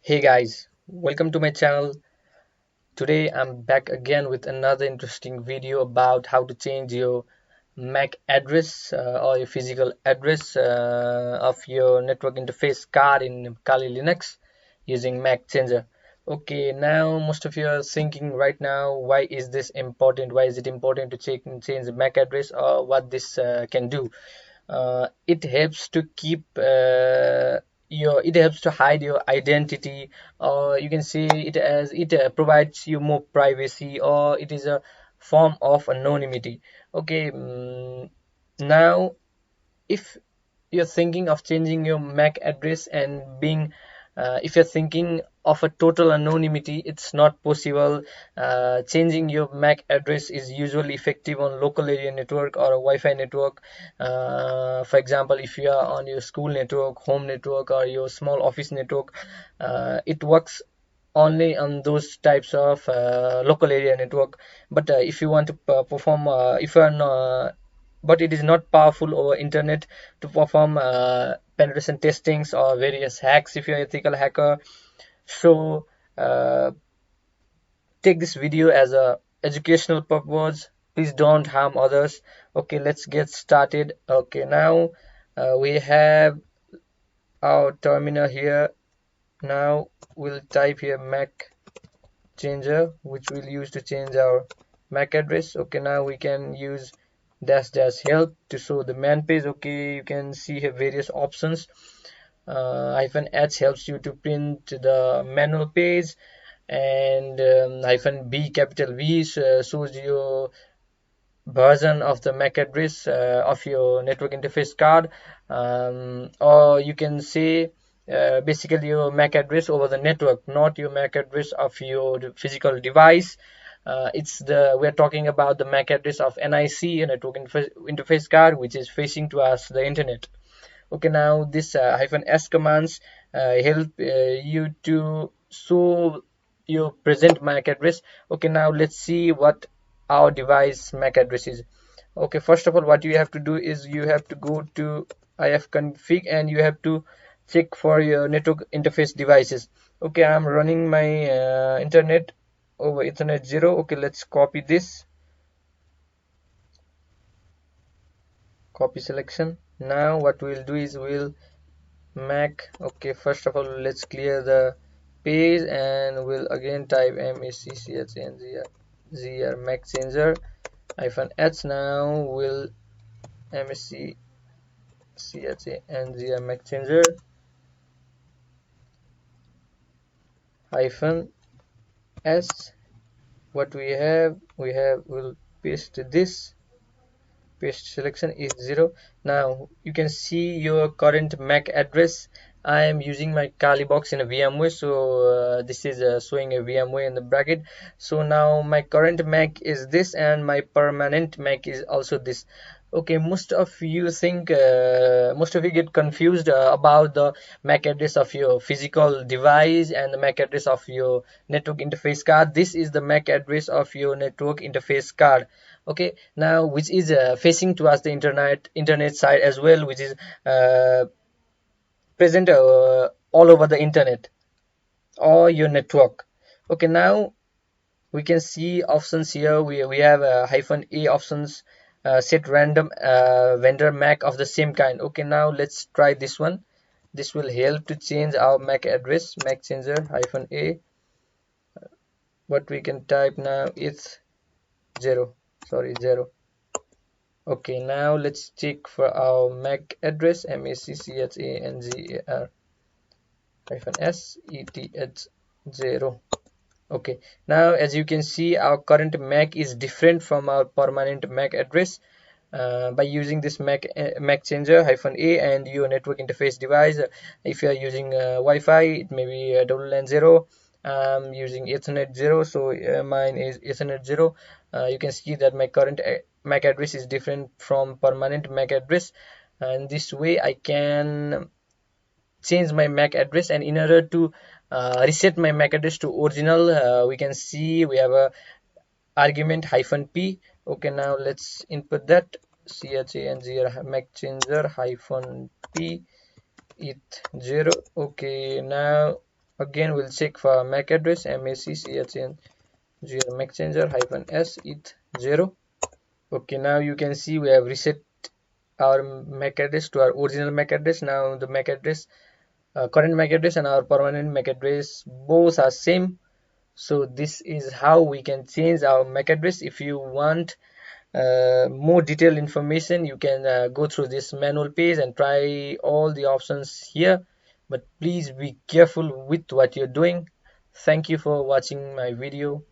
Hey guys, welcome to my channel. Today I'm back again with another interesting video about how to change your MAC address or your physical address of your network interface card in Kali Linux using Macchanger. Okay, now most of you are thinking right now, why is this important? Why is it important to change the MAC address, or what this can do? It helps to keep it helps to hide your identity, or you can say it as it provides you more privacy, or it is a form of anonymity. Okay, now if you're thinking of changing your MAC address and being if you're thinking of a total anonymity, it's not possible. Changing your MAC address is usually effective on local area network or a Wi-Fi network. For example, if you are on your school network, home network, or your small office network, it works only on those types of local area network. But if you want to perform if you are not, but it is not powerful over internet to perform penetration testings or various hacks if you're an ethical hacker. So take this video as a educational purpose. Please don't harm others. Okay, let's get started. Okay, now we have our terminal here. Now we'll type here Mac changer, which we'll use to change our MAC address. Okay, now we can use dash dash help to show the man page. Okay, you can see here various options. Hyphen H helps you to print the manual page, and hyphen B capital V shows you version of the MAC address of your network interface card, or you can say basically your MAC address over the network, not your MAC address of your physical device. It's the we're talking about the MAC address of NIC, a network interface card, which is facing to us the internet. Okay, now this hyphen S commands help you to show your present MAC address. Okay, now let's see what our device MAC address is. Okay, first of all, what you have to do is you have to go to ifconfig and you have to check for your network interface devices. Okay, I'm running my internet over Ethernet 0. Okay, let's copy this, copy selection. Now what we'll do is we'll Mac. Okay, first of all, let's clear the page and we'll again type Macchanger Macchanger hyphen H. Now we'll Macchanger Macchanger hyphen S. What we'll paste this. Paste selection is 0. Now you can see your current MAC address. I am using my Kali box in a VMware, so this is showing a VMware in the bracket. So now my current MAC is this and my permanent MAC is also this. Okay, most of you get confused about the MAC address of your physical device and the MAC address of your network interface card. This is the MAC address of your network interface card. Okay, now which is facing towards the internet side as well, which is present all over the internet or your network. Okay, now we can see options here. We have hyphen A options, set random vendor MAC of the same kind. Okay, now let's try this one. This will help to change our MAC address. MAC changer hyphen A. What we can type now is 0. Sorry, 0. Okay, now let's check for our MAC address. Macchanger hyphen SETH 0. Okay, now as you can see, our current MAC is different from our permanent MAC address. By using this Macchanger hyphen A and your network interface device, if you are using Wi-Fi, it may be double LAN 0. I'm using Ethernet 0, so mine is Ethernet 0. You can see that my current MAC address is different from permanent MAC address, and this way I can change my MAC address. And in order to reset my MAC address to original, we can see we have a argument hyphen P. Okay, now let's input that. Changer Macchanger hyphen P it 0. Okay, now Again, we'll check for MAC address, MACCHN 0 Macchanger -s ETH 0. Okay, now you can see we have reset our MAC address to our original MAC address. Now the MAC address, current MAC address and our permanent MAC address both are same. So this is how we can change our MAC address. If you want more detailed information, you can go through this manual page and try all the options here, but please be careful with what you're doing. Thank you for watching my video.